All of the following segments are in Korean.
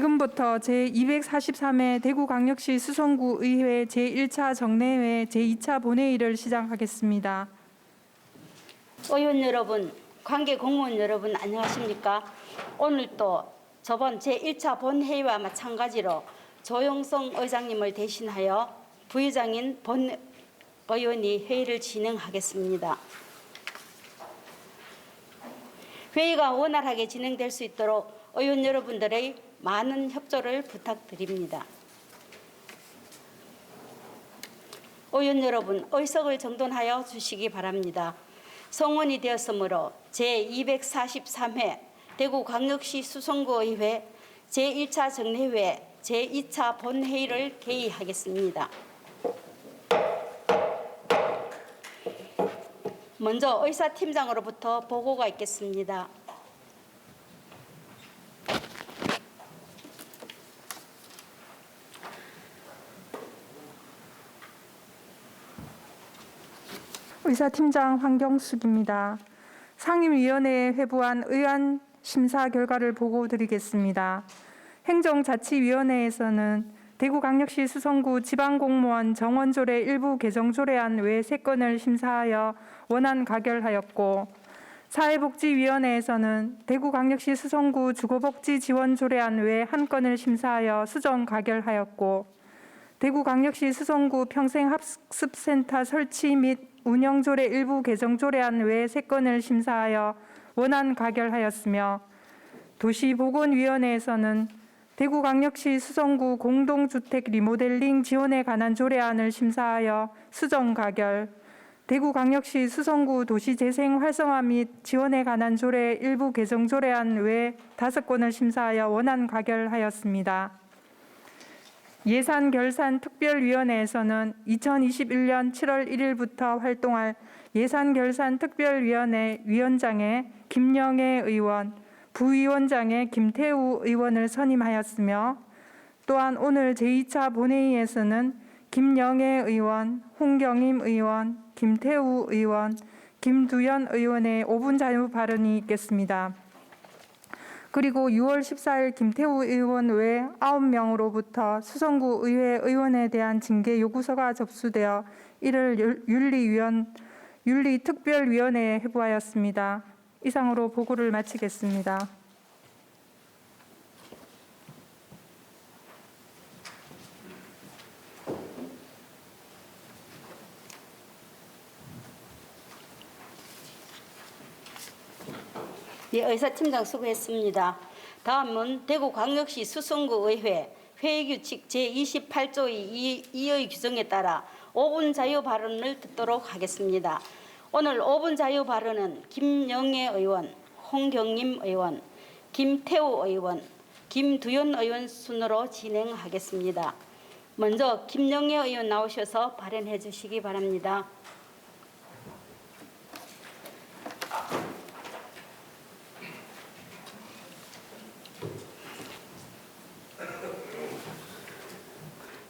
지금부터 제243회 대구광역시 수성구의회 제1차 정례회 제2차 본회의를 시작하겠습니다. 의원 여러분, 관계 공무원 여러분 안녕하십니까? 오늘 또 저번 제1차 본회의와 마찬가지로 조영성 의장님을 대신하여 부의장인 본 의원이 회의를 진행하겠습니다. 회의가 원활하게 진행될 수 있도록 의원 여러분들의 많은 협조를 부탁드립니다. 의원 여러분, 의석을 정돈하여 주시기 바랍니다. 성원이 되었으므로 제243회 대구광역시 수성구의회 제1차 정례회 제2차 본회의를 개의하겠습니다. 먼저 의사팀장으로부터 보고가 있겠습니다. 의사팀장 황경숙입니다. 상임위원회에 회부한 의안 심사 결과를 보고드리겠습니다. 행정자치위원회에서는 대구광역시 수성구 지방공무원 정원조례 일부 개정 조례안 외 3건을 심사하여 원안 가결하였고, 사회복지위원회에서는 대구광역시 수성구 주거복지지원조례안 외 1건을 심사하여 수정 가결하였고, 대구광역시 수성구 평생학습센터 설치 및 운영조례 일부 개정 조례안 외 3건을 심사하여 원안 가결하였으며, 도시보건위원회에서는 대구광역시 수성구 공동주택 리모델링 지원에 관한 조례안을 심사하여 수정 가결, 대구광역시 수성구 도시재생 활성화 및 지원에 관한 조례 일부 개정 조례안 외 5건을 심사하여 원안 가결하였습니다. 예산결산특별위원회에서는 2021년 7월 1일부터 활동할 예산결산특별위원회 위원장에 김영애 의원, 부위원장에 김태우 의원을 선임하였으며, 또한 오늘 제2차 본회의에서는 김영애 의원, 홍경임 의원, 김태우 의원, 김두현 의원의 5분 자유 발언이 있겠습니다. 그리고 6월 14일 김태우 의원 외 9명으로부터 수성구 의회 의원에 대한 징계 요구서가 접수되어 이를 윤리특별위원회에 회부하였습니다. 이상으로 보고를 마치겠습니다. 네, 의사팀장 수고했습니다. 다음은 대구광역시 수성구의회 회의규칙 제28조 2의 규정에 따라 5분 자유 발언을 듣도록 하겠습니다. 오늘 5분 자유 발언은 김영애 의원, 홍경임 의원, 김태우 의원, 김두현 의원 순으로 진행하겠습니다. 먼저 김영애 의원 나오셔서 발언해 주시기 바랍니다.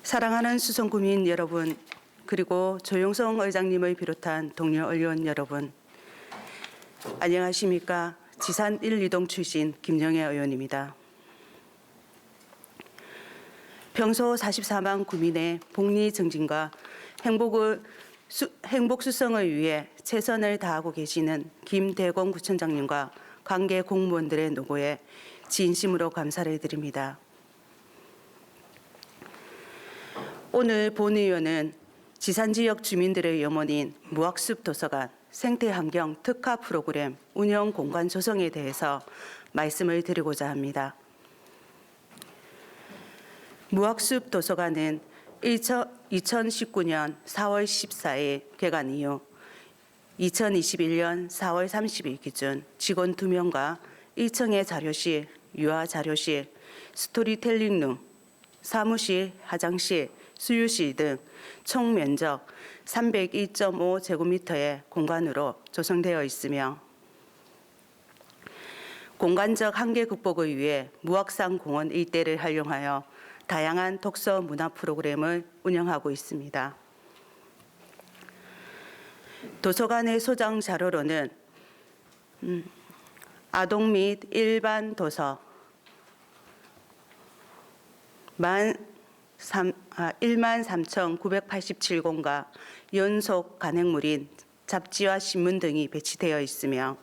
사랑하는 수성구민 여러분, 그리고 조영성 의장님을 비롯한 동료 의원 여러분, 안녕하십니까? 지산 1, 2동 출신 김영애 의원입니다. 평소 44만 구민의 복리 증진과 행복 수성을 위해 최선을 다하고 계시는 김대공 구청장님과 관계 공무원들의 노고에 진심으로 감사를 드립니다. 오늘 본의원은 지산지역 주민들의 염원인 무학습 도서관 생태환경 특화 프로그램 운영 공간 조성에 대해서 말씀을 드리고자 합니다. 무학습 도서관은 2019년 4월 14일 개관 이후 2021년 4월 30일 기준 직원 2명과 1층의 자료실, 유아 자료실, 스토리텔링룸, 사무실, 화장실, 수유실 등 총 면적 302.5제곱미터의 공간으로 조성되어 있으며, 공간적 한계 극복을 위해 무악산 공원 일대를 활용하여 다양한 독서 문화 프로그램을 운영하고 있습니다. 도서관의 소장 자료로는 아동 및 일반 도서, 13,987건과 연속 간행물인 잡지와 신문 등이 배치되어 있으며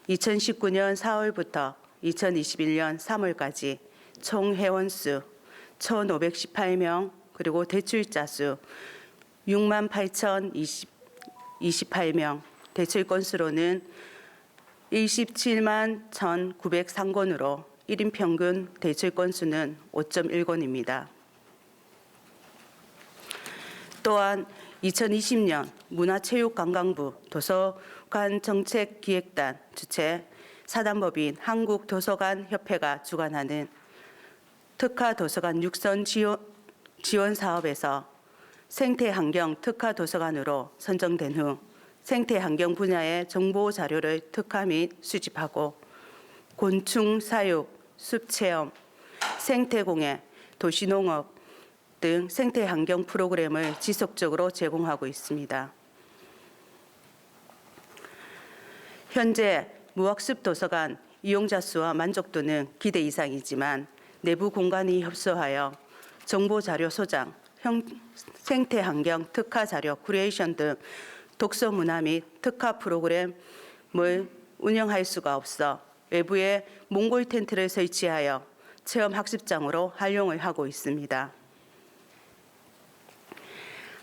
2019년 4월부터 2021년 3월까지 총 회원수 1,518명 그리고 대출자 수 68,028명, 대출 건수로는 27만 1,903건으로 1인 평균 대출 건수는 5.1건입니다. 또한 2020년 문화체육관광부 도서관정책기획단 주최 사단법인 한국도서관협회가 주관하는 특화도서관 육선 지원 사업에서 생태환경 특화도서관으로 선정된 후 생태환경 분야의 정보 자료를 특화 및 수집하고 곤충 사육, 숲체험, 생태공예, 도시농업 등 생태환경 프로그램을 지속적으로 제공하고 있습니다. 현재 무학습 도서관 이용자 수와 만족도는 기대 이상이지만 내부 공간이 협소하여 정보 자료 소장, 생태환경 특화 자료 큐레이션 등 독서 문화 및 특화 프로그램을 운영할 수가 없어 외부에 몽골 텐트를 설치하여 체험 학습장으로 활용을 하고 있습니다.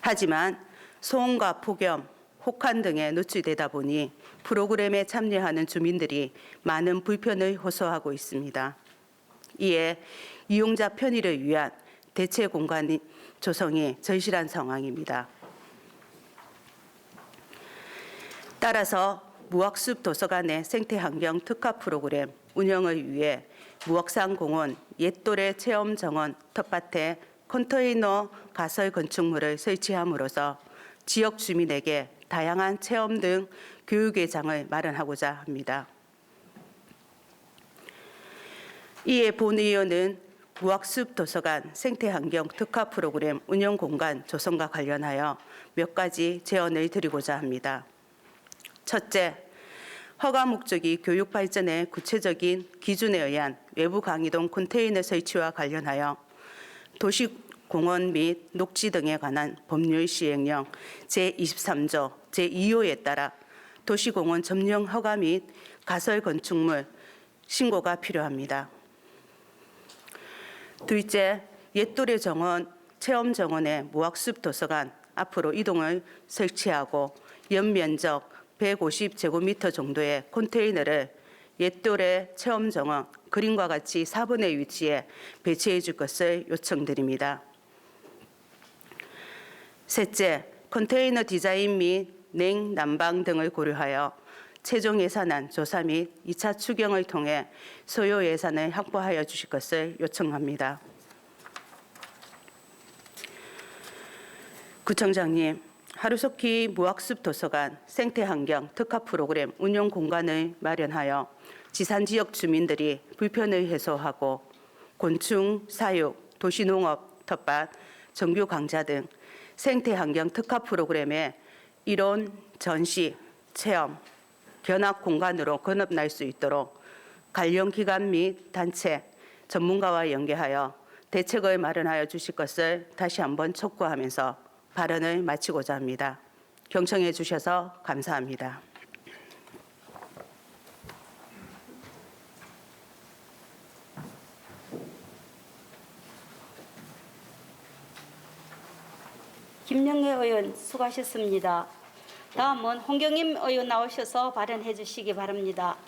하지만 소음과 폭염, 혹한 등에 노출되다 보니 프로그램에 참여하는 주민들이 많은 불편을 호소하고 있습니다. 이에 이용자 편의를 위한 대체 공간 조성이 절실한 상황입니다. 따라서 무학습 도서관의 생태환경 특화 프로그램 운영을 위해 무학산공원 옛도래 체험 정원 텃밭에 컨테이너 가설 건축물을 설치함으로써 지역 주민에게 다양한 체험 등 교육의 장을 마련하고자 합니다. 이에 본 의원은 무학습 도서관 생태환경 특화 프로그램 운영 공간 조성과 관련하여 몇 가지 제언을 드리고자 합니다. 첫째, 허가 목적이 교육 발전의 구체적인 기준에 의한 외부 강의동 컨테이너 설치와 관련하여 도시공원 및 녹지 등에 관한 법률 시행령 제23조 제2호에 따라 도시공원 점령 허가 및 가설 건축물 신고가 필요합니다. 둘째, 옛도래 정원, 체험 정원의 무학습 도서관 앞으로 이동을 설치하고 연면적 150제곱미터 정도의 컨테이너를 옛도래 체험 정원 그림과 같이 4번의 위치에 배치해 줄 것을 요청드립니다. 셋째, 컨테이너 디자인 및 냉, 난방 등을 고려하여 최종 예산안 조사 및 2차 추경을 통해 소요 예산을 확보하여 주실 것을 요청합니다. 구청장님, 하루속히 무학습 도서관 생태환경 특화 프로그램 운영 공간을 마련하여 지산지역 주민들이 불편을 해소하고 곤충 사육, 도시농업 텃밭, 정규 강좌 등 생태환경 특화 프로그램에 이론, 전시, 체험, 견학 공간으로 건업날 수 있도록 관련 기관 및 단체, 전문가와 연계하여 대책을 마련하여 주실 것을 다시 한번 촉구하면서 발언을 마치고자 합니다. 경청해 주셔서 감사합니다. 김영애 의원 수고하셨습니다. 다음은 홍경임 의원 나오셔서 발언해 주시기 바랍니다.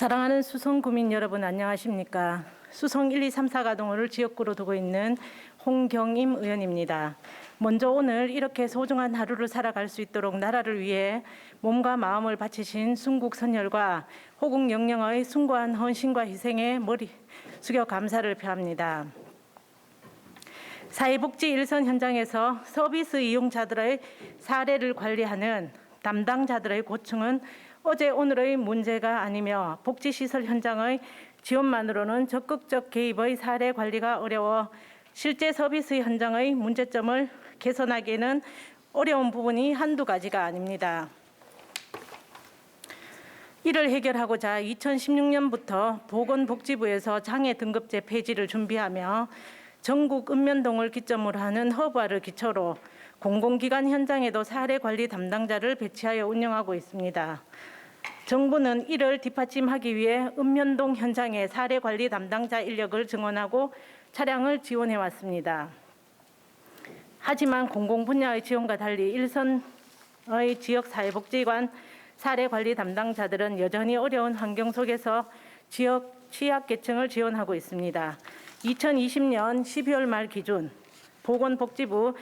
사랑하는 수성구민 여러분 안녕하십니까. 수성 1, 2, 3, 4가동을 지역구로 두고 있는 홍경임 의원입니다. 먼저 오늘 이렇게 소중한 하루를 살아갈 수 있도록 나라를 위해 몸과 마음을 바치신 순국 선열과 호국 영령의 숭고한 헌신과 희생에 머리 숙여 감사를 표합니다. 사회복지 일선 현장에서 서비스 이용자들의 사례를 관리하는 담당자들의 고충은 어제 오늘의 문제가 아니며 복지시설 현장의 지원만으로는 적극적 개입의 사례 관리가 어려워 실제 서비스 현장의 문제점을 개선하기에는 어려운 부분이 한두 가지가 아닙니다. 이를 해결하고자 2016년부터 보건복지부에서 장애 등급제 폐지를 준비하며 전국 읍면동을 기점으로 하는 허브화를 기초로 공공기관 현장에도 사례 관리 담당자를 배치하여 운영하고 있습니다. 정부는 이를 뒷받침하기 위해 읍면동 현장에 사례 관리 담당자 인력을 증원하고 차량을 지원해 왔습니다. 하지만 공공 분야의 지원과 달리 일선의 지역 사회복지관 사례 관리 담당자들은 여전히 어려운 환경 속에서 지역 취약계층을 지원하고 있습니다. 2020년 12월 말 기준 보건복지부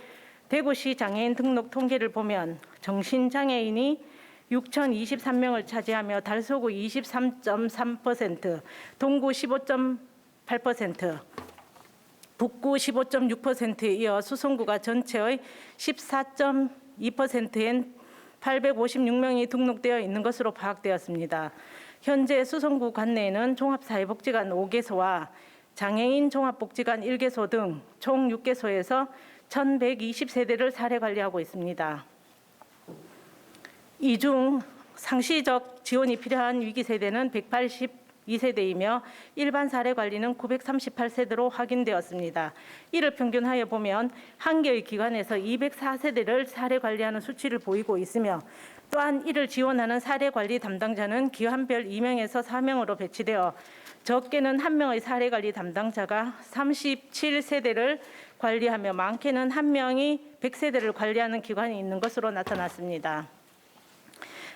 대구시 장애인 등록 통계를 보면 정신장애인이 6,023명을 차지하며 달서구 23.3%, 동구 15.8%, 북구 15.6%에 이어 수성구가 전체의 14.2%인 856명이 등록되어 있는 것으로 파악되었습니다. 현재 수성구 관내에는 종합사회복지관 5개소와 장애인 종합복지관 1개소 등 총 6개소에서 1,120세대를 사례 관리하고 있습니다. 이 중 상시적 지원이 필요한 위기 세대는 182세대이며 일반 사례 관리는 938세대로 확인되었습니다. 이를 평균하여 보면 한 개의 기관에서 204세대를 사례 관리하는 수치를 보이고 있으며 또한 이를 지원하는 사례 관리 담당자는 기관별 2명에서 4명으로 배치되어 적게는 1명의 사례 관리 담당자가 37세대를 관리하며 많게는 1명이 100세대를 관리하는 기관이 있는 것으로 나타났습니다.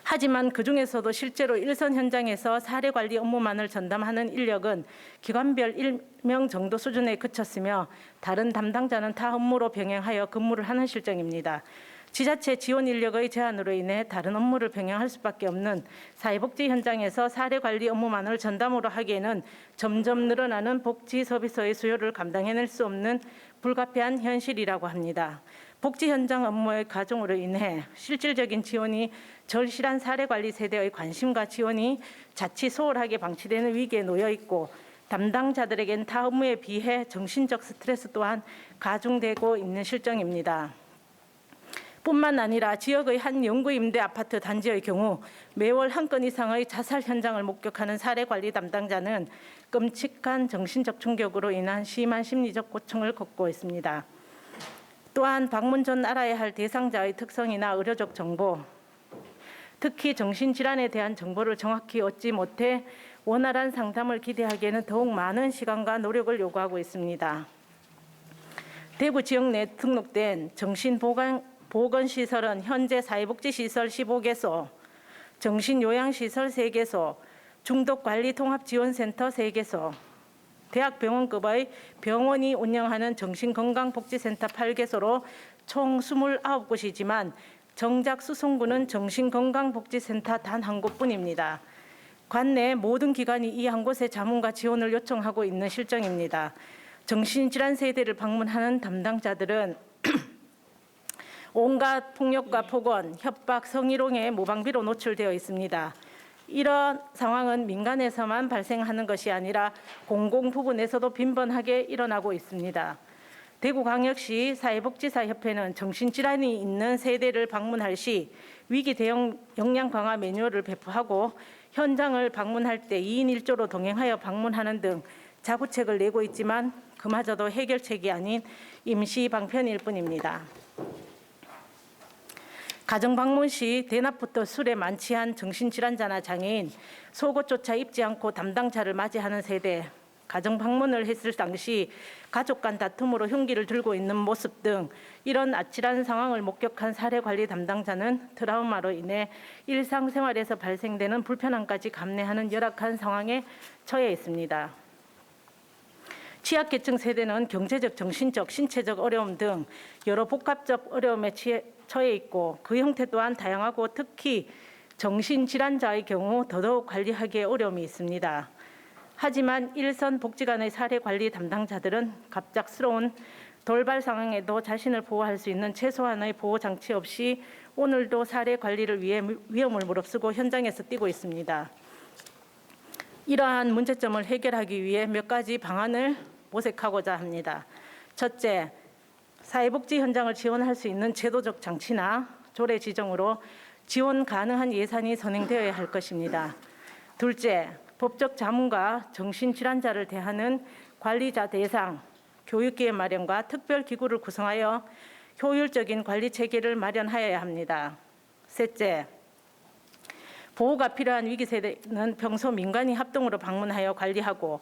하지만 그중에서도 실제로 일선 현장에서 사례 관리 업무만을 전담하는 인력은 기관별 1명 정도 수준에 그쳤으며 다른 담당자는 타 업무로 병행하여 근무를 하는 실정입니다. 지자체 지원 인력의 제한으로 인해 다른 업무를 병행할 수밖에 없는 사회복지 현장에서 사례 관리 업무만을 전담으로 하기에는 점점 늘어나는 복지 서비스의 수요를 감당해낼 수 없는 불가피한 현실이라고 합니다. 복지 현장 업무의 가중으로 인해 실질적인 지원이 절실한 사례 관리 세대의 관심과 지원이 자칫 소홀하게 방치되는 위기에 놓여 있고 담당자들에겐 타 업무에 비해 정신적 스트레스 또한 가중되고 있는 실정입니다. 뿐만 아니라 지역의 한 영구임대 아파트 단지의 경우 매월 한 건 이상의 자살 현장을 목격하는 사례 관리 담당자는 끔찍한 정신적 충격으로 인한 심한 심리적 고충을 겪고 있습니다. 또한 방문 전 알아야 할 대상자의 특성이나 의료적 정보, 특히 정신질환에 대한 정보를 정확히 얻지 못해 원활한 상담을 기대하기에는 더욱 많은 시간과 노력을 요구하고 있습니다. 대구 지역 내 등록된 정신보건시설은 현재 사회복지시설 15개소, 정신요양시설 3개소, 중독관리통합지원센터 3개소, 대학병원급의 병원이 운영하는 정신건강복지센터 8개소로 총 29곳이지만 정작 수성구는 정신건강복지센터 단 한 곳뿐입니다. 관내 모든 기관이 이 한 곳에 자문과 지원을 요청하고 있는 실정입니다. 정신질환 세대를 방문하는 담당자들은 온갖 폭력과 폭언, 협박, 성희롱의 모방비로 노출되어 있습니다. 이런 상황은 민간에서만 발생하는 것이 아니라 공공 부분에서도 빈번하게 일어나고 있습니다. 대구광역시 사회복지사협회는 정신질환이 있는 세대를 방문할 시 위기 대응 역량 강화 매뉴얼을 배포하고 현장을 방문할 때 2인 1조로 동행하여 방문하는 등 자구책을 내고 있지만 그마저도 해결책이 아닌 임시 방편일 뿐입니다. 가정 방문 시 대낮부터 술에 만취한 정신질환자나 장애인, 속옷조차 입지 않고 담당자를 맞이하는 세대, 가정 방문을 했을 당시 가족 간 다툼으로 흉기를 들고 있는 모습 등 이런 아찔한 상황을 목격한 사례 관리 담당자는 트라우마로 인해 일상생활에서 발생되는 불편함까지 감내하는 열악한 상황에 처해 있습니다. 취약계층 세대는 경제적, 정신적, 신체적 어려움 등 여러 복합적 어려움에 처해 있고 그 형태 또한 다양하고 특히 정신질환자의 경우 더더욱 관리하기에 어려움이 있습니다. 하지만 일선 복지관의 사례 관리 담당자들은 갑작스러운 돌발 상황에도 자신을 보호할 수 있는 최소한의 보호 장치 없이 오늘도 사례 관리를 위해 위험을 무릅쓰고 현장에서 뛰고 있습니다. 이러한 문제점을 해결하기 위해 몇 가지 방안을 모색하고자 합니다. 첫째, 사회복지 현장을 지원할 수 있는 제도적 장치나 조례 지정으로 지원 가능한 예산이 선행되어야 할 것입니다. 둘째, 법적 자문과 정신질환자를 대하는 관리자 대상, 교육기획 마련과 특별기구를 구성하여 효율적인 관리 체계를 마련하여야 합니다. 셋째, 보호가 필요한 위기 세대는 평소 민간이 합동으로 방문하여 관리하고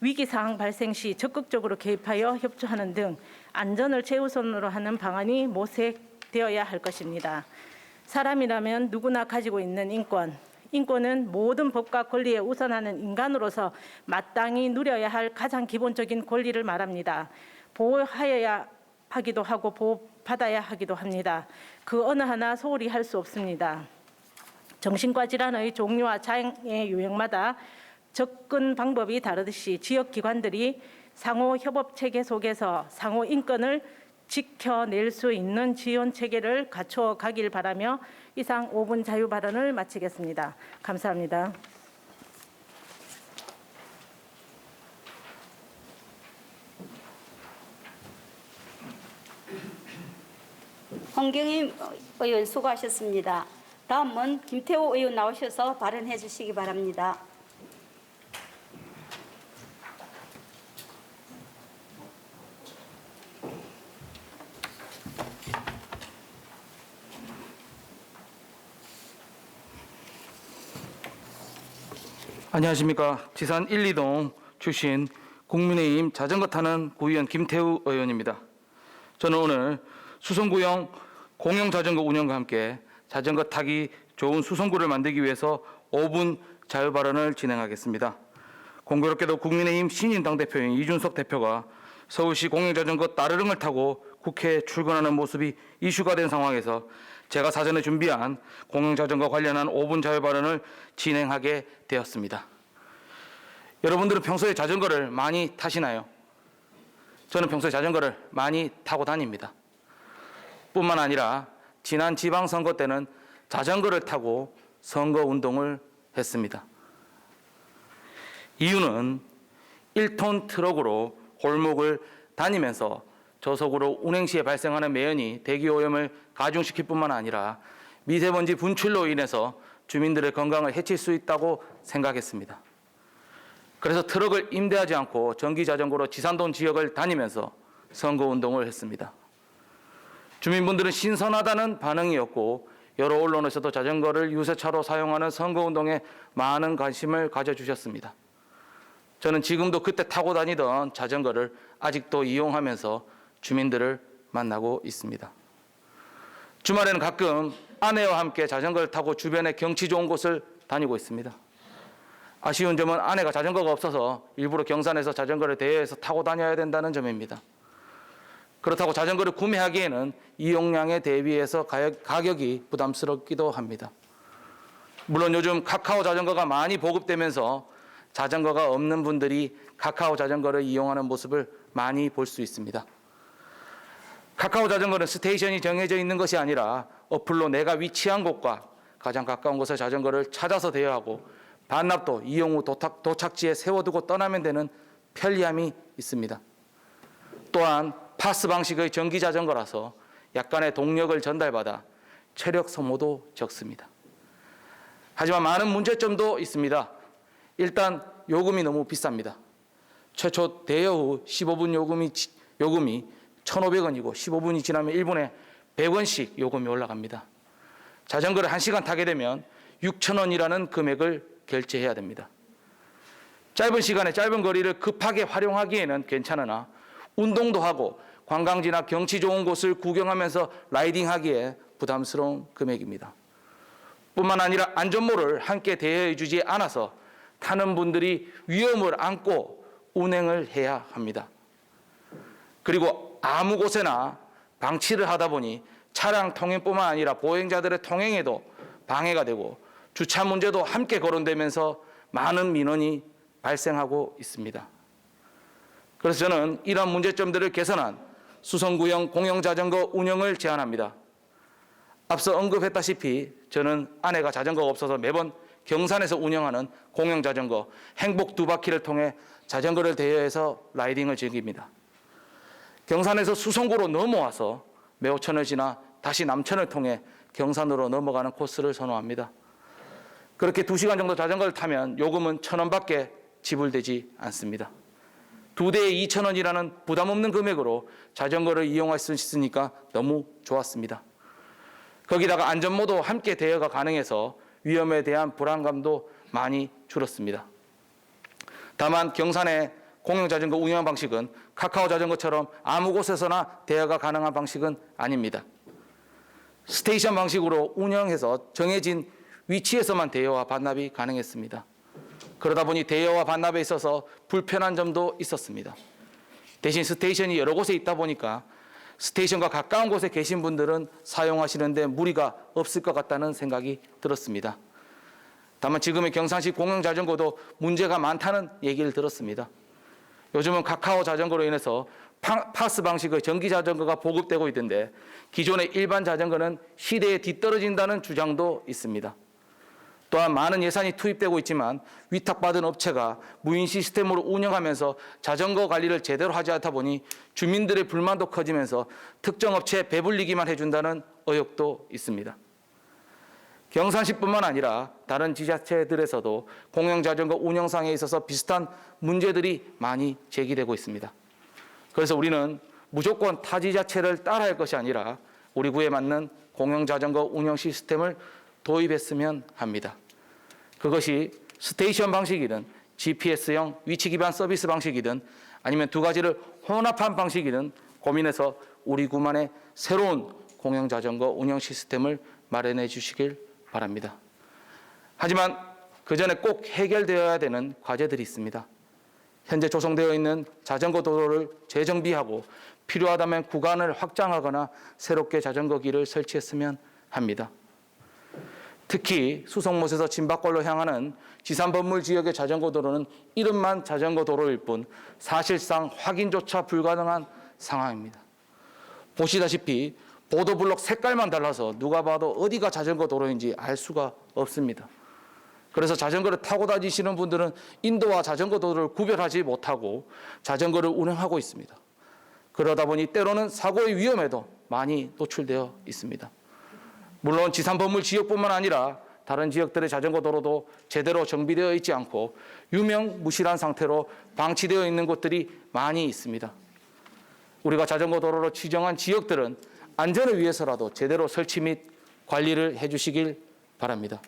위기 상황 발생 시 적극적으로 개입하여 협조하는 등 안전을 최우선으로 하는 방안이 모색되어야 할 것입니다. 사람이라면 누구나 가지고 있는 인권은 모든 법과 권리에 우선하는 인간으로서 마땅히 누려야 할 가장 기본적인 권리를 말합니다. 보호하여야 하기도 하고 보호받아야 하기도 합니다. 그 어느 하나 소홀히 할 수 없습니다. 정신과 질환의 종류와 장애 유형마다 접근 방법이 다르듯이 지역기관들이 상호 협업 체계 속에서 상호 인권을 지켜낼 수 있는 지원 체계를 갖춰 가길 바라며 이상 5분 자유 발언을 마치겠습니다. 감사합니다. 홍경임 의원 수고하셨습니다. 다음은 김태호 의원 나오셔서 발언해 주시기 바랍니다. 안녕하십니까. 지산 1, 2동 출신 국민의힘 자전거 타는 구의원 김태우 의원입니다. 저는 오늘 수성구형 공영 자전거 운영과 함께 자전거 타기 좋은 수성구를 만들기 위해서 5분 자유 발언을 진행하겠습니다. 공교롭게도 국민의힘 신인 당대표인 이준석 대표가 서울시 공영 자전거 따르릉을 타고 국회에 출근하는 모습이 이슈가 된 상황에서 제가 사전에 준비한 공영 자전거 관련한 5분 자유 발언을 진행하게 되었습니다. 여러분들은 평소에 자전거를 많이 타시나요? 저는 평소에 자전거를 많이 타고 다닙니다. 뿐만 아니라 지난 지방선거 때는 자전거를 타고 선거운동을 했습니다. 이유는 1톤 트럭으로 골목을 다니면서 저속으로 운행 시에 발생하는 매연이 대기오염을 가중시킬 뿐만 아니라 미세먼지 분출로 인해서 주민들의 건강을 해칠 수 있다고 생각했습니다. 그래서 트럭을 임대하지 않고 전기자전거로 지산동 지역을 다니면서 선거운동을 했습니다. 주민분들은 신선하다는 반응이었고 여러 언론에서도 자전거를 유세차로 사용하는 선거운동에 많은 관심을 가져주셨습니다. 저는 지금도 그때 타고 다니던 자전거를 아직도 이용하면서 주민들을 만나고 있습니다. 주말에는 가끔 아내와 함께 자전거를 타고 주변에 경치 좋은 곳을 다니고 있습니다. 아쉬운 점은 아내가 자전거가 없어서 일부러 경산에서 자전거를 대여해서 타고 다녀야 된다는 점입니다. 그렇다고 자전거를 구매하기에는 이용량에 대비해서 가격이 부담스럽기도 합니다. 물론 요즘 카카오 자전거가 많이 보급되면서 자전거가 없는 분들이 카카오 자전거를 이용하는 모습을 많이 볼 수 있습니다. 카카오 자전거는 스테이션이 정해져 있는 것이 아니라 어플로 내가 위치한 곳과 가장 가까운 곳에 자전거를 찾아서 대여하고 반납도 이용 후 도착지에 세워두고 떠나면 되는 편리함이 있습니다. 또한 파스 방식의 전기 자전거라서 약간의 동력을 전달받아 체력 소모도 적습니다. 하지만 많은 문제점도 있습니다. 일단 요금이 너무 비쌉니다. 최초 대여 후 15분 요금이 1,500원이고 15분이 지나면 1분에 100원씩 요금이 올라갑니다. 자전거를 1시간 타게 되면 6,000원이라는 금액을 결제해야 됩니다. 짧은 시간에 짧은 거리를 급하게 활용하기에는 괜찮으나 운동도 하고 관광지나 경치 좋은 곳을 구경하면서 라이딩하기에 부담스러운 금액입니다. 뿐만 아니라 안전모를 함께 대여해 주지 않아서 타는 분들이 위험을 안고 운행을 해야 합니다. 그리고 아무 곳에나 방치를 하다 보니 차량 통행뿐만 아니라 보행자들의 통행에도 방해가 되고 주차 문제도 함께 거론되면서 많은 민원이 발생하고 있습니다. 그래서 저는 이런 문제점들을 개선한 수성구형 공영자전거 운영을 제안합니다. 앞서 언급했다시피 저는 아내가 자전거가 없어서 매번 경산에서 운영하는 공영자전거 행복 두 바퀴를 통해 자전거를 대여해서 라이딩을 즐깁니다. 경산에서 수성구로 넘어와서 매호천을 지나 다시 남천을 통해 경산으로 넘어가는 코스를 선호합니다. 그렇게 2시간 정도 자전거를 타면 요금은 1,000원밖에 지불되지 않습니다. 2대에 2,000원이라는 부담 없는 금액으로 자전거를 이용할 수 있으니까 너무 좋았습니다. 거기다가 안전모도 함께 대여가 가능해서 위험에 대한 불안감도 많이 줄었습니다. 다만 경산의 공영자전거 운영 방식은 카카오 자전거처럼 아무 곳에서나 대여가 가능한 방식은 아닙니다. 스테이션 방식으로 운영해서 정해진 위치에서만 대여와 반납이 가능했습니다. 그러다 보니 대여와 반납에 있어서 불편한 점도 있었습니다. 대신 스테이션이 여러 곳에 있다 보니까 스테이션과 가까운 곳에 계신 분들은 사용하시는데 무리가 없을 것 같다는 생각이 들었습니다. 다만 지금의 경산시 공영자전거도 문제가 많다는 얘기를 들었습니다. 요즘은 카카오 자전거로 인해서 파스 방식의 전기자전거가 보급되고 있던데 기존의 일반 자전거는 시대에 뒤떨어진다는 주장도 있습니다. 또한 많은 예산이 투입되고 있지만 위탁받은 업체가 무인 시스템으로 운영하면서 자전거 관리를 제대로 하지 않다 보니 주민들의 불만도 커지면서 특정 업체에 배불리기만 해준다는 의혹도 있습니다. 경산시뿐만 아니라 다른 지자체들에서도 공영자전거 운영상에 있어서 비슷한 문제들이 많이 제기되고 있습니다. 그래서 우리는 무조건 타 지자체를 따라할 것이 아니라 우리 구에 맞는 공영자전거 운영 시스템을 도입했으면 합니다. 그것이 스테이션 방식이든 GPS형 위치 기반 서비스 방식이든 아니면 두 가지를 혼합한 방식이든 고민해서 우리 구만의 새로운 공영자전거 운영 시스템을 마련해 주시길 바랍니다. 하지만 그 전에 꼭 해결되어야 되는 과제들이 있습니다. 현재 조성되어 있는 자전거 도로를 재정비하고 필요하다면 구간을 확장하거나 새롭게 자전거 길을 설치했으면 합니다. 특히 수성못에서 진박골로 향하는 지산범물 지역의 자전거 도로는 이름만 자전거 도로일 뿐 사실상 확인조차 불가능한 상황입니다. 보시다시피 보도블록 색깔만 달라서 누가 봐도 어디가 자전거 도로인지 알 수가 없습니다. 그래서 자전거를 타고 다니시는 분들은 인도와 자전거 도로를 구별하지 못하고 자전거를 운행하고 있습니다. 그러다 보니 때로는 사고의 위험에도 많이 노출되어 있습니다. 물론 지산범물 지역뿐만 아니라 다른 지역들의 자전거 도로도 제대로 정비되어 있지 않고 유명무실한 상태로 방치되어 있는 곳들이 많이 있습니다. 우리가 자전거 도로로 지정한 지역들은 안전을 위해서라도 제대로 설치 및 관리를 해주시길 바랍니다.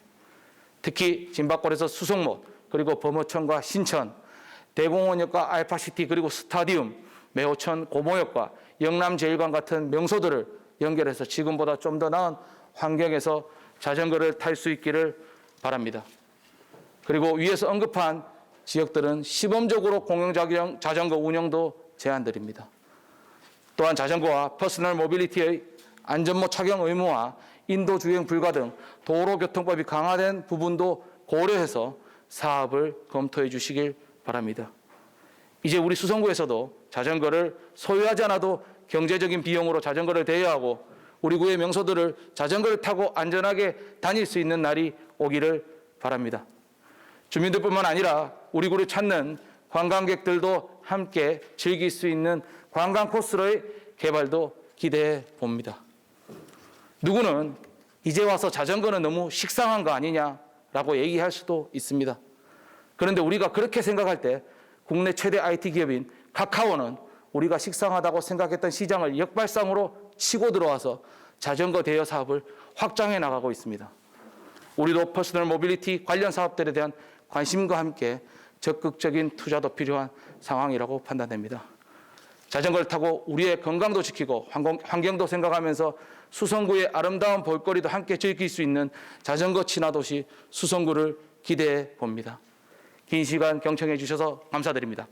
특히 진박골에서 수성못, 그리고 범어천과 신천, 대공원역과 알파시티, 그리고 스타디움, 매호천 고모역과 영남제일관 같은 명소들을 연결해서 지금보다 좀 더 나은 환경에서 자전거를 탈 수 있기를 바랍니다. 그리고 위에서 언급한 지역들은 시범적으로 공영자전거 운영도 제한드립니다. 또한 자전거와 퍼스널 모빌리티의 안전모 착용 의무와 인도 주행 불가 등 도로교통법이 강화된 부분도 고려해서 사업을 검토해 주시길 바랍니다. 이제 우리 수성구에서도 자전거를 소유하지 않아도 경제적인 비용으로 자전거를 대여하고 우리 구의 명소들을 자전거를 타고 안전하게 다닐 수 있는 날이 오기를 바랍니다. 주민들뿐만 아니라 우리 구를 찾는 관광객들도 함께 즐길 수 있는 관광 코스로의 개발도 기대해 봅니다. 누구는 이제 와서 자전거는 너무 식상한 거 아니냐라고 얘기할 수도 있습니다. 그런데 우리가 그렇게 생각할 때 국내 최대 IT 기업인 카카오는 우리가 식상하다고 생각했던 시장을 역발상으로 치고 들어와서 자전거 대여 사업을 확장해 나가고 있습니다. 우리도 퍼스널 모빌리티 관련 사업들에 대한 관심과 함께 적극적인 투자도 필요한 상황이라고 판단됩니다. 자전거를 타고 우리의 건강도 지키고 환경도 생각하면서 수성구의 아름다운 볼거리도 함께 즐길 수 있는 자전거 친화도시 수성구를 기대해 봅니다. 긴 시간 경청해 주셔서 감사드립니다.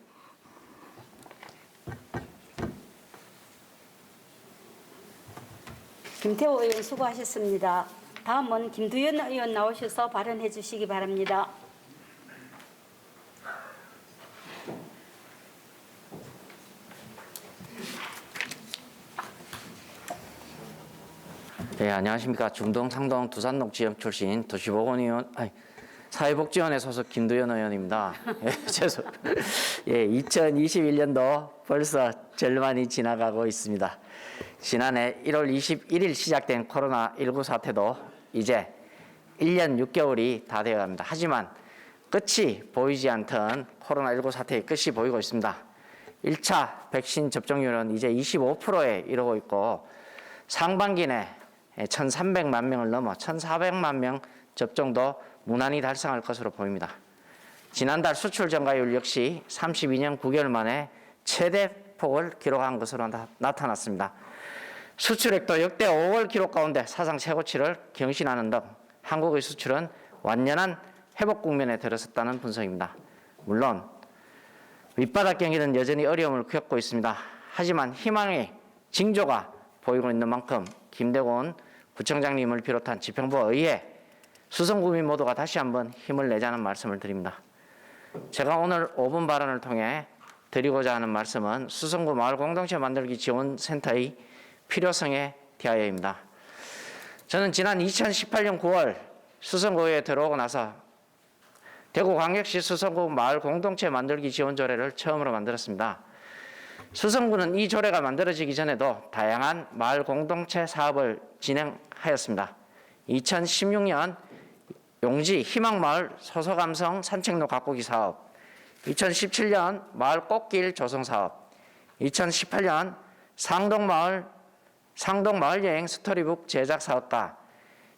김태호 의원 수고하셨습니다. 다음은 김두현 의원 나오셔서 발언해 주시기 바랍니다. 네, 안녕하십니까. 중동, 상동, 두산동 지역 출신 도시보건의원, 사회복지원에 소속 김두현 의원입니다. 죄송. 2021년도 벌써 절반이 지나가고 있습니다. 지난해 1월 21일 시작된 코로나19 사태도 이제 1년 6개월이 다 되어갑니다. 하지만 끝이 보이지 않던 코로나19 사태의 끝이 보이고 있습니다. 1차 백신 접종률은 이제 25%에 이르고 있고 상반기 내 1,300만 명을 넘어 1,400만 명 접종도 무난히 달성할 것으로 보입니다. 지난달 수출 증가율 역시 32년 9개월 만에 최대 폭을 기록한 것으로 나타났습니다. 수출액도 역대 5월 기록 가운데 사상 최고치를 경신하는 등 한국의 수출은 완연한 회복 국면에 들어섰다는 분석입니다. 물론 밑바닥 경기는 여전히 어려움을 겪고 있습니다. 하지만 희망의 징조가 보이고 있는 만큼 김대곤 구청장님을 비롯한 지평부와 의회, 수성구민 모두가 다시 한번 힘을 내자는 말씀을 드립니다. 제가 오늘 5분 발언을 통해 드리고자 하는 말씀은 수성구 마을공동체 만들기 지원센터의 필요성에 대하여입니다. 저는 지난 2018년 9월 수성구에 들어오고 나서 대구광역시 수성구 마을공동체 만들기 지원 조례를 처음으로 만들었습니다. 수성구는 이 조례가 만들어지기 전에도 다양한 마을공동체 사업을 진행하였습니다. 2016년 용지 희망마을 소소감성 산책로 가꾸기 사업, 2017년 마을 꽃길 조성 사업, 2018년 상동마을여행 스토리북 제작 사업과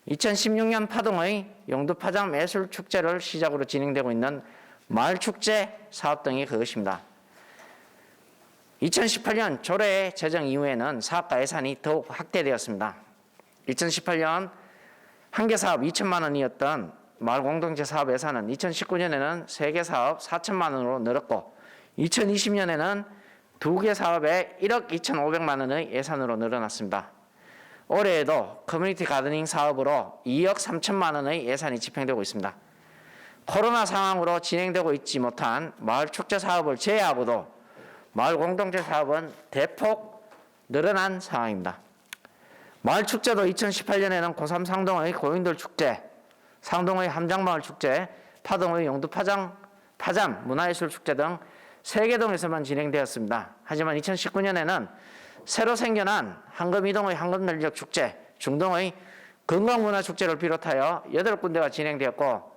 2016년 파동의 용두파장 매술축제를 시작으로 진행되고 있는 마을축제 사업 등이 그것입니다. 2018년 조례 제정 이후에는 사업가 예산이 더욱 확대되었습니다. 2018년 한 개 사업 2천만 원이었던 마을공동체 사업 예산은 2019년에는 3개 사업 4천만 원으로 늘었고 2020년에는 2개 사업에 1억 2,500만 원의 예산으로 늘어났습니다. 올해에도 커뮤니티 가드닝 사업으로 2억 3천만 원의 예산이 집행되고 있습니다. 코로나 상황으로 진행되고 있지 못한 마을 축제 사업을 제외하고도 마을 공동체 사업은 대폭 늘어난 상황입니다. 마을 축제도 2018년에는 고3 상동의 고인돌 축제, 상동의 함장마을 축제, 파동의 용두파잠 문화예술 축제 등 3개 동에서만 진행되었습니다. 하지만 2019년에는 새로 생겨난 황금이동의 황금널적 축제, 중동의 건강문화축제를 비롯하여 8군데가 진행되었고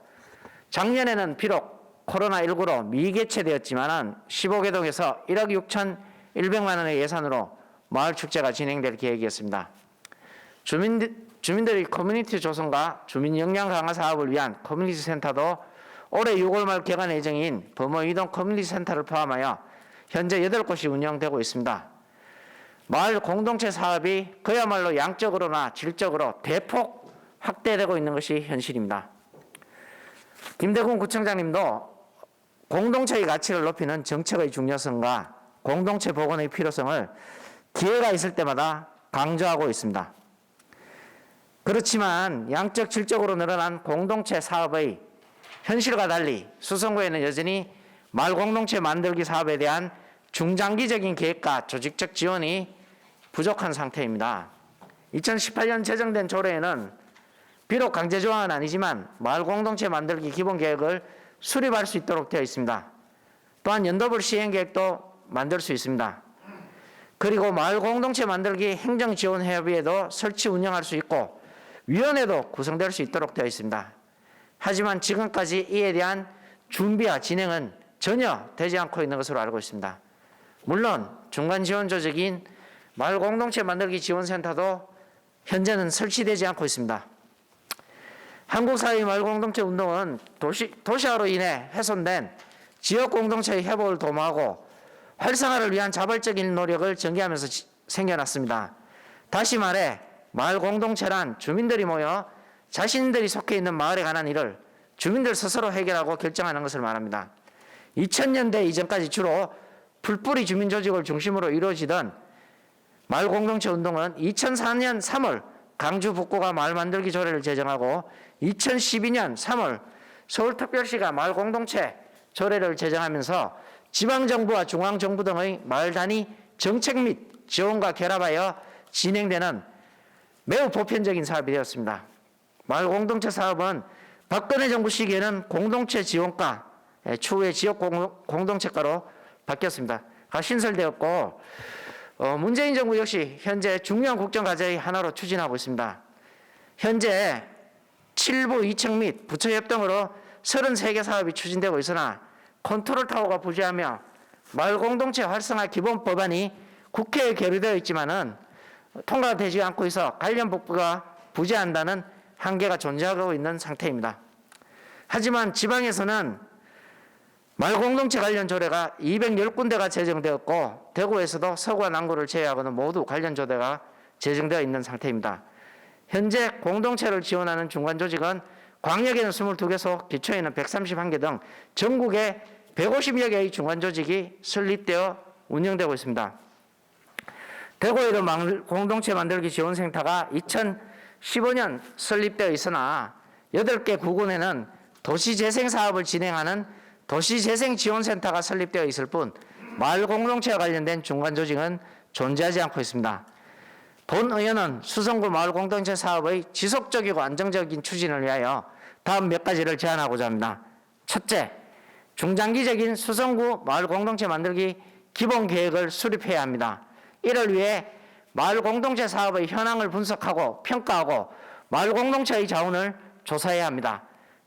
작년에는 비록 코로나19로 미개최되었지만 15개 동에서 1억 6,100만 원의 예산으로 마을축제가 진행될 계획이었습니다. 주민들의 커뮤니티 조성과 주민 역량 강화 사업을 위한 커뮤니티 센터도 올해 6월 말 개관 예정인 범어이동 커뮤니티 센터를 포함하여 현재 8곳이 운영되고 있습니다. 마을 공동체 사업이 그야말로 양적으로나 질적으로 대폭 확대되고 있는 것이 현실입니다. 김대곤 구청장님도 공동체의 가치를 높이는 정책의 중요성과 공동체 복원의 필요성을 기회가 있을 때마다 강조하고 있습니다. 그렇지만 양적 질적으로 늘어난 공동체 사업의 현실과 달리 수성구에는 여전히 마을 공동체 만들기 사업에 대한 중장기적인 계획과 조직적 지원이 부족한 상태입니다. 2018년 제정된 조례에는 비록 강제 조항은 아니지만 마을 공동체 만들기 기본 계획을 수립할 수 있도록 되어 있습니다. 또한 연도별 시행 계획도 만들 수 있습니다. 그리고 마을 공동체 만들기 행정 지원 협의회도 설치 운영할 수 있고 위원회도 구성될 수 있도록 되어 있습니다. 하지만 지금까지 이에 대한 준비와 진행은 전혀 되지 않고 있는 것으로 알고 있습니다. 물론 중간 지원 조직인 마을 공동체 만들기 지원센터도 현재는 설치되지 않고 있습니다. 한국사회 마을 공동체 운동은 도시화로 인해 훼손된 지역 공동체의 회복을 도모하고 활성화를 위한 자발적인 노력을 전개하면서 생겨났습니다. 다시 말해 마을 공동체란 주민들이 모여 자신들이 속해 있는 마을에 관한 일을 주민들 스스로 해결하고 결정하는 것을 말합니다. 2000년대 이전까지 주로 풀뿌리 주민조직을 중심으로 이루어지던 마을 공동체 운동은 2004년 3월 강주 북구가 마을 만들기 조례를 제정하고 2012년 3월 서울특별시가 마을 공동체 조례를 제정하면서 지방정부와 중앙정부 등의 마을 단위 정책 및 지원과 결합하여 진행되는 매우 보편적인 사업이 되었습니다. 마을 공동체 사업은 박근혜 정부 시기에는 공동체 지원과 추후에 지역 공동체가로 바뀌었습니다. 신설되었고 문재인 정부 역시 현재 중요한 국정 과제의 하나로 추진하고 있습니다. 현재 7부 2층 및 부처 협동으로 33개 사업이 추진되고 있으나 컨트롤 타워가 부재하며 마을 공동체 활성화 기본 법안이 국회에 계류되어 있지만은 통과되지 않고 있어 관련 법부가 부재한다는 한계가 존재하고 있는 상태입니다. 하지만 지방에서는 마을 공동체 관련 조례가 210군데가 제정되었고 대구에서도 서구와 남구를 제외하고는 모두 관련 조례가 제정되어 있는 상태입니다. 현재 공동체를 지원하는 중간 조직은 광역에는 22개소, 기초에는 131개 등 전국에 150여 개의 중간 조직이 설립되어 운영되고 있습니다. 대구에도 마을 공동체 만들기 지원센터가 2015년 설립되어 있으나 8개 구군에는 도시재생 사업을 진행하는 도시재생지원센터가 설립되어 있을 뿐 마을 공동체와 관련된 중간 조직은 존재하지 않고 있습니다. 본 의원은 수성구 마을 공동체 사업의 지속적이고 안정적인 추진을 위하여 다음 몇 가지를 제안하고자 합니다. 첫째, 중장기적인 수성구 마을 공동체 만들기 기본 계획을 수립해야 합니다. 이를 위해 마을 공동체 사업의 현황을 분석하고 평가하고 마을 공동체의 자원을 조사해야 합니다.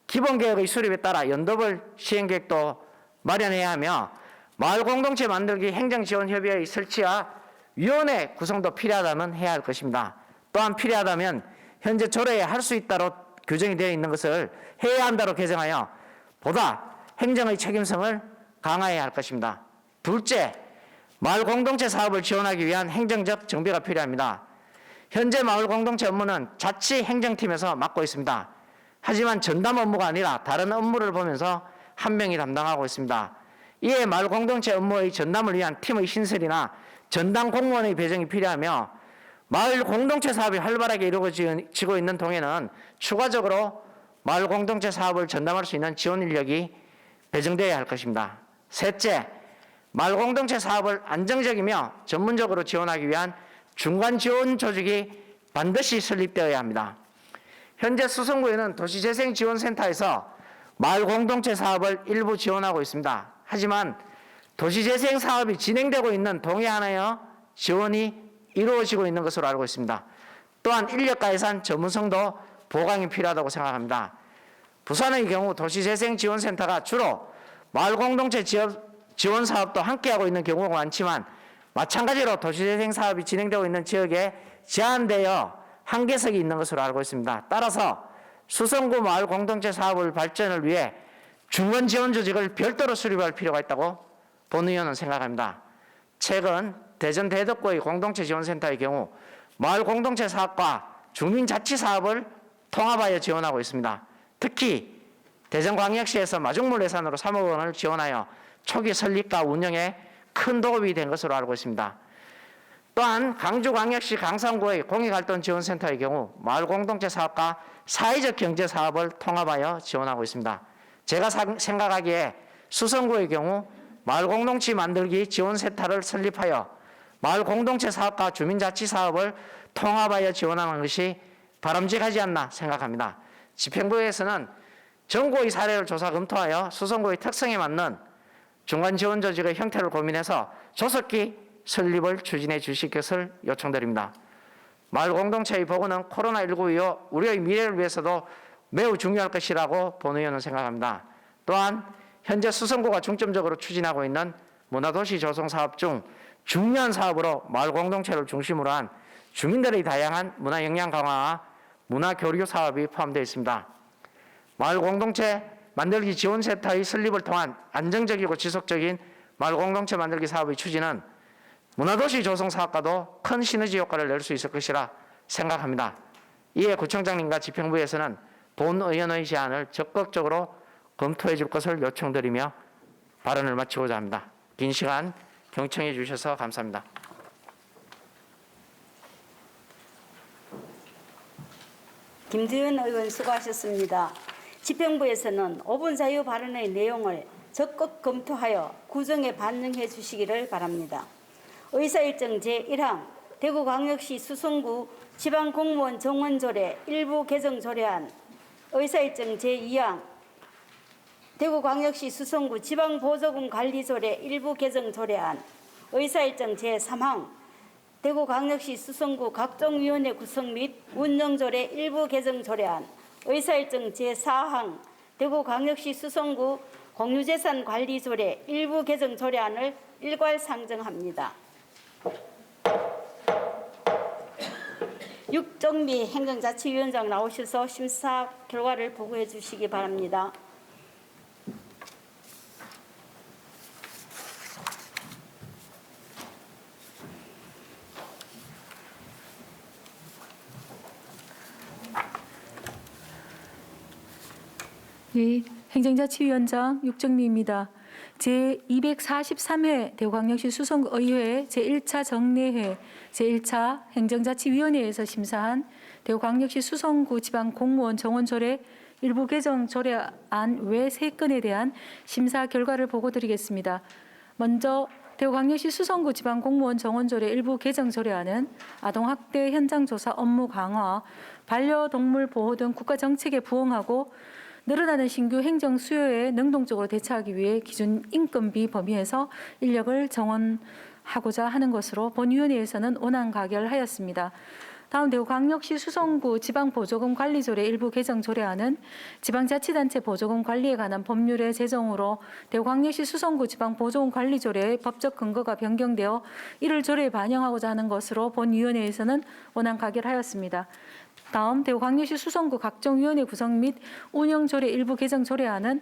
기본 계획의 수립에 따라 연도별 시행 계획도 마련해야 하며 마을 공동체 만들기 행정지원협의회 설치와 위원회 구성도 필요하다면 해야 할 것입니다. 또한 필요하다면 현재 조례에 할 수 있다로 규정이 되어 있는 것을 해야 한다로 개정하여 보다 행정의 책임성을 강화해야 할 것입니다. 둘째, 마을 공동체 사업을 지원하기 위한 행정적 정비가 필요합니다. 현재 마을 공동체 업무는 자치 행정팀에서 맡고 있습니다. 하지만 전담 업무가 아니라 다른 업무를 보면서 한 명이 담당하고 있습니다. 이에 마을 공동체 업무의 전담을 위한 팀의 신설이나 전담 공무원의 배정이 필요하며 마을 공동체 사업이 활발하게 이루어지고 있는 동에는 추가적으로 마을 공동체 사업을 전담할 수 있는 지원 인력이 배정되어야 할 것입니다. 셋째, 마을 공동체 사업을 안정적이며 전문적으로 지원하기 위한 중간 지원 조직이 반드시 설립되어야 합니다. 현재 수성구에는 도시재생지원센터에서 마을 공동체 사업을 일부 지원하고 있습니다. 하지만 도시재생 사업이 진행되고 있는 동해 하나여 지원이 이루어지고 있는 것으로 알고 있습니다. 또한 인력과 예산 전문성도 보강이 필요하다고 생각합니다. 부산의 경우 도시재생지원센터가 주로 마을 공동체 지원 사업도 함께하고 있는 경우가 많지만 마찬가지로 도시재생 사업이 진행되고 있는 지역에 제한되어 한계석이 있는 것으로 알고 있습니다. 따라서 수성구 마을 공동체 사업을 발전을 위해 중간 지원 조직을 별도로 수립할 필요가 있다고 본 의원은 생각합니다. 최근 대전 대덕구의 공동체 지원센터의 경우 마을 공동체 사업과 주민자치 사업을 통합하여 지원하고 있습니다. 특히 대전광역시에서 마중물 예산으로 3억 원을 지원하여 초기 설립과 운영에 큰 도움이 된 것으로 알고 있습니다. 또한 강주광역시 강산구의 공익활동지원센터의 경우 마을 공동체 사업과 사회적 경제 사업을 통합하여 지원하고 있습니다. 제가 생각하기에 수성구의 경우 마을 공동체 만들기 지원센터를 설립하여 마을 공동체 사업과 주민자치 사업을 통합하여 지원하는 것이 바람직하지 않나 생각합니다. 집행부에서는 전구의 사례를 조사 검토하여 수성구의 특성에 맞는 중간 지원 조직의 형태를 고민해서 조속히 설립을 추진해 주실 것을 요청드립니다. 마을 공동체의 보건은 코로나19 이후 우리의 미래를 위해서도 매우 중요할 것이라고 본 의원은 생각합니다. 또한 현재 수성구가 중점적으로 추진하고 있는 문화도시 조성 사업 중 중요한 사업으로 마을 공동체를 중심으로 한 주민들의 다양한 문화 역량 강화와 문화 교류 사업이 포함되어 있습니다. 마을 공동체 만들기 지원센터의 설립을 통한 안정적이고 지속적인 마을 공동체 만들기 사업의 추진은 문화도시 조성 사업과도 큰 시너지 효과를 낼 수 있을 것이라 생각합니다. 이에 구청장님과 집행부에서는 본 의원의 제안을 적극적으로 검토해 줄 것을 요청드리며 발언을 마치고자 합니다. 긴 시간 경청해 주셔서 감사합니다. 김두현 의원 수고하셨습니다. 집행부에서는 5분 자유 발언의 내용을 적극 검토하여 구정에 반영해 주시기를 바랍니다. 의사일정 제1항 대구광역시 수성구 지방공무원 정원조례 일부 개정 조례안 의사일정 제2항 대구광역시 수성구 지방보조금 관리조례 일부 개정 조례안, 의사일정 제3항 대구광역시 수성구 각종위원회 구성 및 운영조례 일부 개정 조례안, 의사일정 제4항 대구광역시 수성구 공유재산 관리조례 일부 개정 조례안을 일괄 상정합니다. 육정미 행정자치위원장 나오셔서 심사 결과를 보고해 주시기 바랍니다. 예, 행정자치위원장 육정미입니다. 제243회 대구광역시 수성구의회 제1차 정례회 제1차 행정자치위원회에서 심사한 대구광역시 수성구 지방공무원 정원조례 일부 개정 조례안 외 3건에 대한 심사 결과를 보고드리겠습니다. 먼저 대구광역시 수성구 지방공무원 정원조례 일부 개정 조례안은 아동학대 현장조사 업무 강화, 반려동물 보호 등 국가정책에 부응하고 늘어나는 신규 행정 수요에 능동적으로 대처하기 위해 기준 인건비 범위에서 인력을 정원하고자 하는 것으로 본위원회에서는 원안 가결하였습니다. 다음 대구광역시 수성구 지방보조금 관리조례 일부 개정 조례안은 지방자치단체 보조금 관리에 관한 법률의 제정으로 대구광역시 수성구 지방보조금 관리조례의 법적 근거가 변경되어 이를 조례에 반영하고자 하는 것으로 본위원회에서는 원안 가결하였습니다. 다음 대구광역시 수성구 각종위원회 구성 및 운영조례 일부 개정 조례안은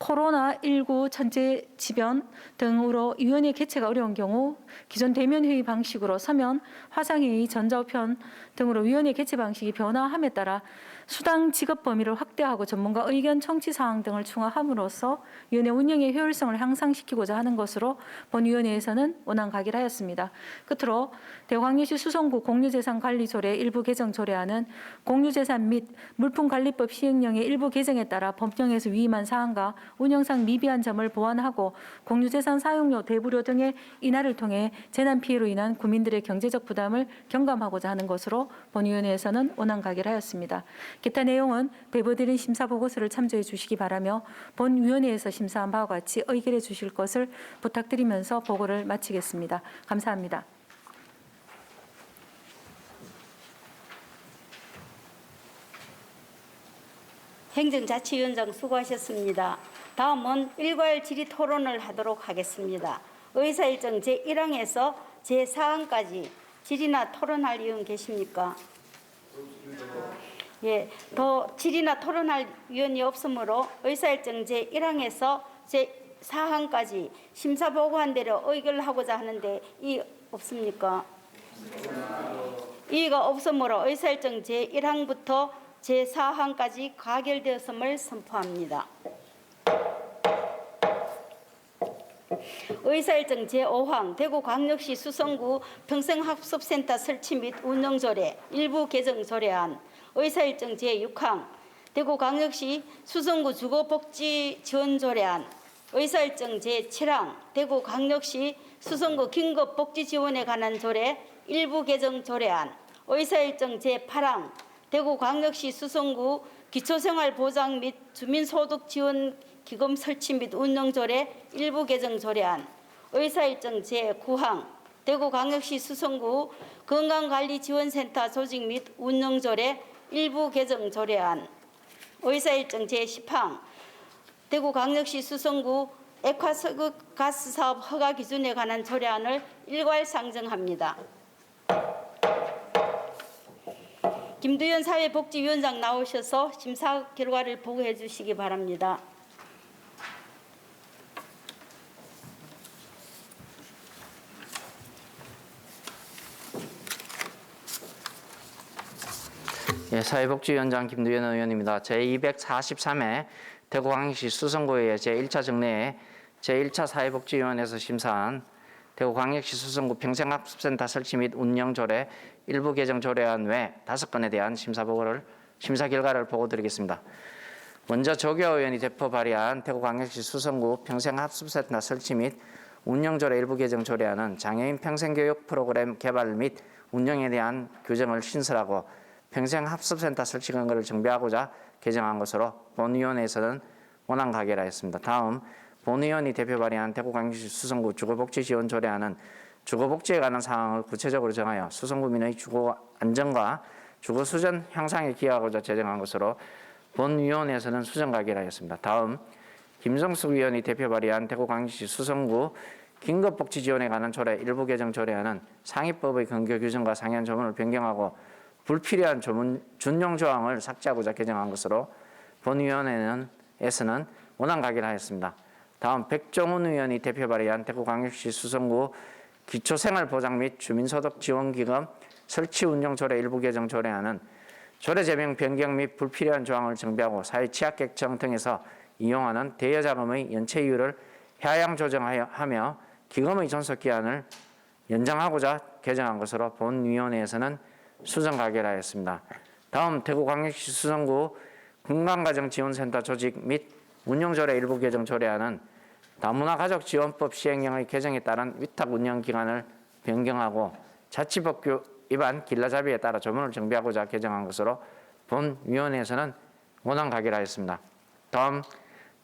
코로나19 천재지변 등으로 위원회 개최가 어려운 경우 기존 대면회의 방식으로 서면, 화상회의, 전자우편 등으로 위원회 개최 방식이 변화함에 따라 수당 지급 범위를 확대하고 전문가 의견 청취 사항 등을 충원함으로써 위원회 운영의 효율성을 향상시키고자 하는 것으로 본위원회에서는 원안 가결하였습니다. 끝으로 대구광역시 수성구 공유재산관리조례 일부 개정 조례안은 공유재산 및 물품관리법 시행령의 일부 개정에 따라 법령에서 위임한 사항과 운영상 미비한 점을 보완하고 공유재산 사용료, 대부료 등의 인하를 통해 재난 피해로 인한 국민들의 경제적 부담을 경감하고자 하는 것으로 본위원회에서는 원안 가결하였습니다. 기타 내용은 배부드린 심사 보고서를 참조해 주시기 바라며 본위원회에서 심사한 바와 같이 의결해 주실 것을 부탁드리면서 보고를 마치겠습니다. 감사합니다. 행정자치위원장 수고하셨습니다. 다음은 일괄 질의 토론을 하도록 하겠습니다. 의사일정 제1항에서 제4항까지 질의나 토론할 의원 계십니까? 예, 더 질의나 토론할 위원이 없으므로 의사일정 제1항에서 제4항까지 심사 보고한 대로 의결하고자 하는데 이의 없습니까? 이의가 없으므로 의사일정 제1항부터 제4항까지 가결되었음을 선포합니다. 의사일정 제5항 대구광역시 수성구 평생학습센터 설치 및 운영조례 일부 개정 조례안, 의사일정 제6항 대구광역시 수성구 주거복지지원조례안, 의사일정 제7항 대구광역시 수성구 긴급복지지원에 관한 조례 일부 개정 조례안, 의사일정 제8항 대구광역시 수성구 기초생활보장 및 주민소득지원기금 설치 및 운영조례 일부 개정 조례안, 의사일정 제9항 대구광역시 수성구 건강관리지원센터 조직 및 운영조례 일부 개정 조례안, 의사일정 제10항 대구광역시 수성구 액화석유가스 사업 허가 기준에 관한 조례안을 일괄 상정합니다. 김두현 사회복지위원장 나오셔서 심사 결과를 보고해 주시기 바랍니다. 예, 사회복지위원장 김두현 의원입니다. 제243회 대구광역시 수성구의 제1차 정례에 제1차 사회복지위원회에서 심사한 대구광역시 수성구 평생학습센터 설치 및 운영조례 일부 개정 조례안 외 5건에 대한 심사 결과를 보고드리겠습니다. 먼저 조교 의원이 대표 발의한 대구광역시 수성구 평생학습센터 설치 및 운영조례 일부 개정 조례안은 장애인 평생교육 프로그램 개발 및 운영에 대한 규정을 신설하고 평생학습센터 설치 근거를 정비하고자 개정한 것으로 본위원회에서는 원안 가결하였습니다. 다음 본위원이 대표 발의한 대구광역시 수성구 주거복지지원조례안은 주거복지에 관한 사항을 구체적으로 정하여 수성구민의 주거 안정과 주거 수준 향상에 기여하고자 제정한 것으로 본위원회에서는 수정 가결하였습니다. 다음 김성숙 위원이 대표 발의한 대구광역시 수성구 긴급복지지원에 관한 조례 일부 개정 조례안은 상위법의 근거 규정과 상이한 조문을 변경하고 불필요한 준용 조항을 삭제하고자 개정한 것으로 본위원회에서는 원안 가결하였습니다. 다음 백종훈 의원이 대표 발의한 대구광역시 수성구 기초생활보장 및 주민소득지원기금 설치 운영 조례 일부 개정 조례안은 조례 제명 변경 및 불필요한 조항을 정비하고 사회 취약계층 등에서 이용하는 대여자금의 연체 이율을 하향 조정하며 기금의 존속 기한을 연장하고자 개정한 것으로 본위원회에서는 수정 가결하였습니다. 다음 대구광역시 수성구 건강가정지원센터 조직 및 운영조례 일부 개정 조례안은 다문화가족지원법 시행령의 개정에 따른 위탁 운영 기간을 변경하고 자치법규 위반 길라잡이에 따라 조문을 정비하고자 개정한 것으로 본위원회에서는 원안 가결하였습니다. 다음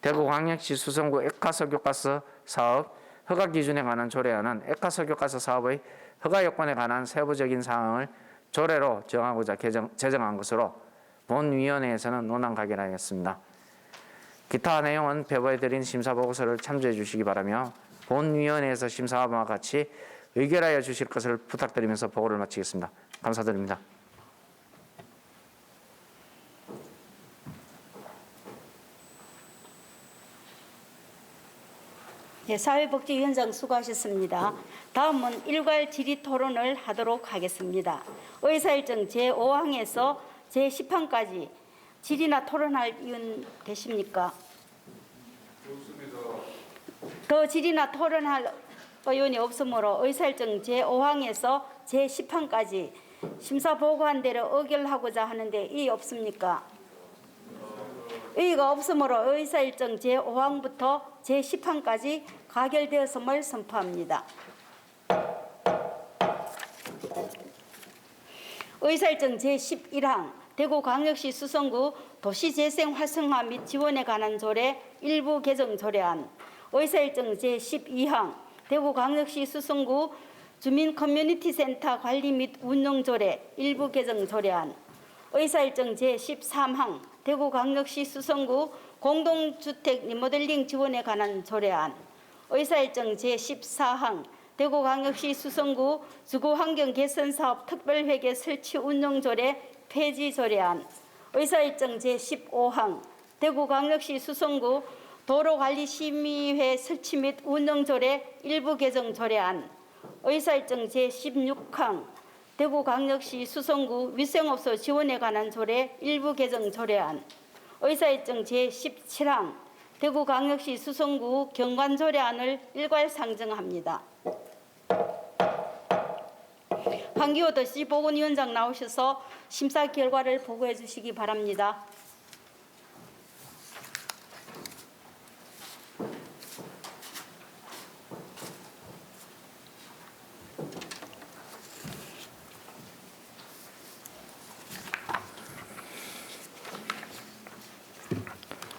대구광역시 수성구 액화석유가스 사업 허가 기준에 관한 조례안은 액화석유가스 사업의 허가 요건에 관한 세부적인 사항을 조례로 정하고자 제정한 것으로 본위원회에서는 논안 가결하였습니다. 기타 내용은 배부해드린 심사보고서를 참조해 주시기 바라며 본위원회에서 심사와 바와 같이 의결하여 주실 것을 부탁드리면서 보고를 마치겠습니다. 감사드립니다. 네, 사회복지위원장 수고하셨습니다. 다음은 일괄 질의 토론을 하도록 하겠습니다. 의사일정 제5항에서 제10항까지 질의나 토론할 이유는 되십니까? 더 질의나 토론할 의원이 없으므로 의사일정 제5항에서 제10항까지 심사 보고한 대로 의결하고자 하는데 이의 없습니까? 의의가 없으므로 의사일정 제5항부터 제10항까지 가결되었음을 선포합니다. 의사일정 제11항 대구광역시 수성구 도시재생 활성화 및 지원에 관한 조례 일부 개정 조례안 의사일정 제12항 대구광역시 수성구 주민 커뮤니티 센터 관리 및 운영 조례 일부 개정 조례안 의사일정 제13항 대구광역시 수성구 공동주택 리모델링 지원에 관한 조례안 의사일정 제14항 대구광역시 수성구 주거환경 개선사업 특별회계 설치 운영 조례 폐지 조례안 의사일정 제15항 대구광역시 수성구 도로관리심의회 설치 및 운영 조례 일부 개정 조례안 의사일정 제16항 대구광역시 수성구 위생업소 지원에 관한 조례 일부 개정 조례안 의사일정 제17항 대구광역시 수성구 경관조례안을 일괄 상정합니다. 황기호 도시보건위원장 나오셔서 심사 결과를 보고해 주시기 바랍니다.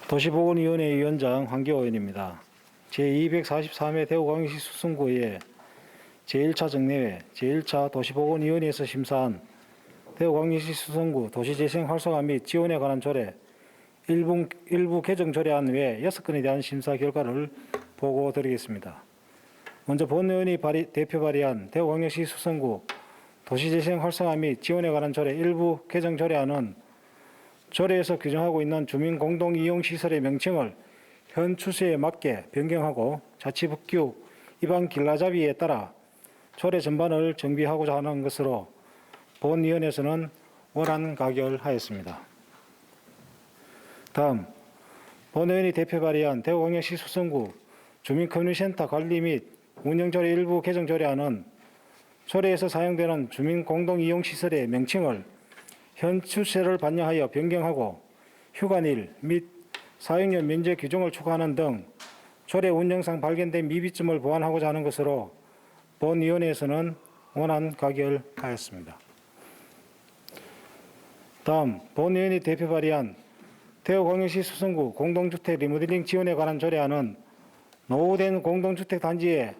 도시보건위원회 위원장 황기호 의원입니다. 제243회 대구광역시 수성구의 제1차 정례회 제1차 도시보건위원회에서 심사한 대구광역시 수성구 도시재생 활성화 및 지원에 관한 조례 일부 개정 조례안 외 6건에 대한 심사 결과를 보고드리겠습니다. 먼저 본 의원이 대표 발의한 대구광역시 수성구 도시재생 활성화 및 지원에 관한 조례 일부 개정 조례안은 조례에서 규정하고 있는 주민공동이용시설의 명칭을 현 추세에 맞게 변경하고 자치법규 위반 길라잡이에 따라 조례 전반을 정비하고자 하는 것으로 본위원회에서는 원안 가결하였습니다. 다음 본의원이 대표 발의한 대구광역시 수성구 주민커뮤니티센터 관리 및 운영조례 일부 개정 조례안은 조례에서 사용되는 주민공동이용시설의 명칭을 현 추세를 반영하여 변경하고 휴관일 및 사용료 면제 규정을 추가하는 등 조례 운영상 발견된 미비점을 보완하고자 하는 것으로 본위원회에서는 원안 가결하였습니다. 다음 본 의원이 대표 발의한 대구광역시 수성구 공동주택 리모델링 지원에 관한 조례안은 노후된 공동주택 단지에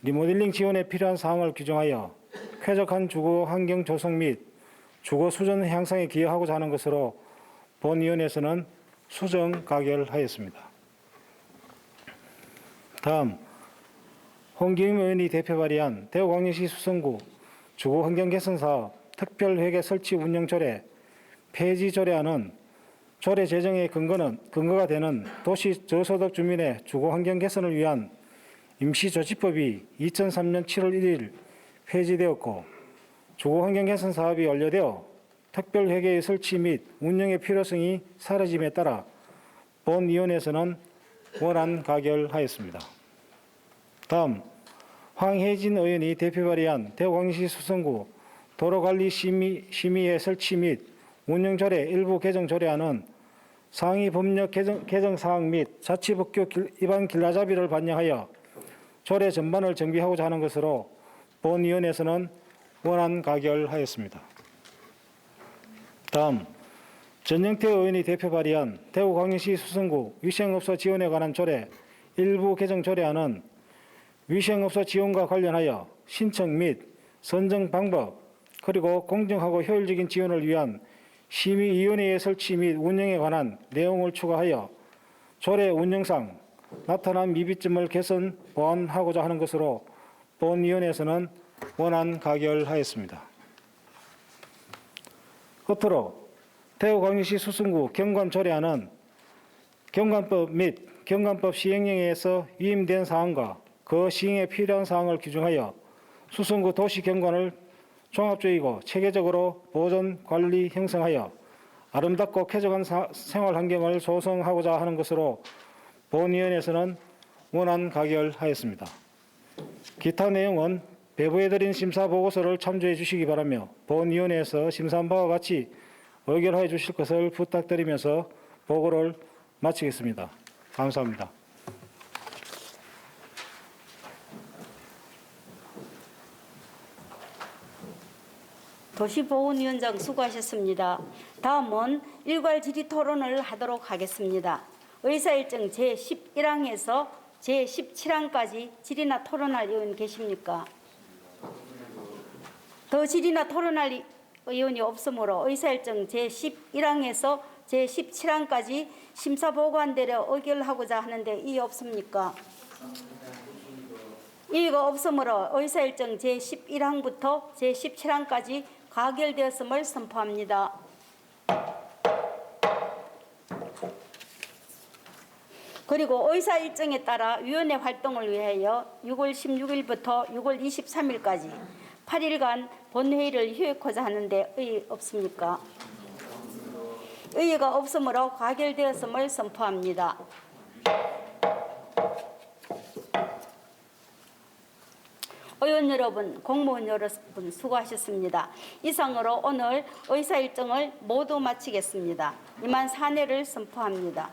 리모델링 지원에 필요한 사항을 규정하여 쾌적한 주거 환경 조성 및 주거 수준 향상에 기여하고자 하는 것으로 본위원회에서는 수정 가결하였습니다. 다음 홍기임 의원이 대표 발의한 대구광역시 수성구 주거 환경 개선 사업 특별회계 설치 운영 조례 폐지 조례안은 조례 제정의 근거가 되는 도시 저소득 주민의 주거 환경 개선을 위한 임시조치법이 2003년 7월 1일 폐지되었고 주거 환경 개선 사업이 완료되어 특별회계의 설치 및 운영의 필요성이 사라짐에 따라 본위원회에서는 원안 가결하였습니다. 다음 황혜진 의원이 대표 발의한 대구광역시 수성구 도로관리 심의회 설치 및 운영조례 일부 개정 조례안은 상위 법령 개정 사항 및 자치법규 위반 길라잡이를 반영하여 조례 전반을 정비하고자 하는 것으로 본위원회에서는 원안 가결하였습니다. 다음 전영태 의원이 대표 발의한 대구광역시 수성구 위생업소 지원에 관한 조례 일부 개정 조례안은 위생업소 지원과 관련하여 신청 및 선정 방법 그리고 공정하고 효율적인 지원을 위한 심의위원회의 설치 및 운영에 관한 내용을 추가하여 조례 운영상 나타난 미비점을 개선 보완하고자 하는 것으로 본위원회에서는 원안 가결하였습니다. 끝으로 대구광역시 수성구 경관조례안은 경관법 및 경관법 시행령에서 위임된 사항과 그 시행에 필요한 사항을 규정하여 수성구 도시 경관을 종합적이고 체계적으로 보존, 관리, 형성하여 아름답고 쾌적한 생활 환경을 조성하고자 하는 것으로 본위원회에서는 원안 가결하였습니다. 기타 내용은 배부해드린 심사보고서를 참조해 주시기 바라며 본위원회에서 심사한 바와 같이 의결하여 주실 것을 부탁드리면서 보고를 마치겠습니다. 감사합니다. 도시보훈위원장 수고하셨습니다. 다음은 일괄 질의 토론을 하도록 하겠습니다. 의사일정 제11항에서 제17항까지 질의나 토론할 의원 계십니까? 더 질의나 토론할 의원이 없으므로 의사일정 제11항에서 제17항까지 심사보고안대로 의결하고자 하는데 이의 없습니까? 이의가 없으므로 의사일정 제11항부터 제17항까지 가결되었음을 선포합니다. 그리고 의사 일정에 따라 위원회 활동을 위하여 6월 16일부터 6월 23일까지 8일간 본회의를 휴회하고자 하는데 의의 없습니까? 의의가 없으므로 가결되었음을 선포합니다. 의원 여러분, 공무원 여러분 수고하셨습니다. 이상으로 오늘 의사 일정을 모두 마치겠습니다. 이만 사내를 선포합니다.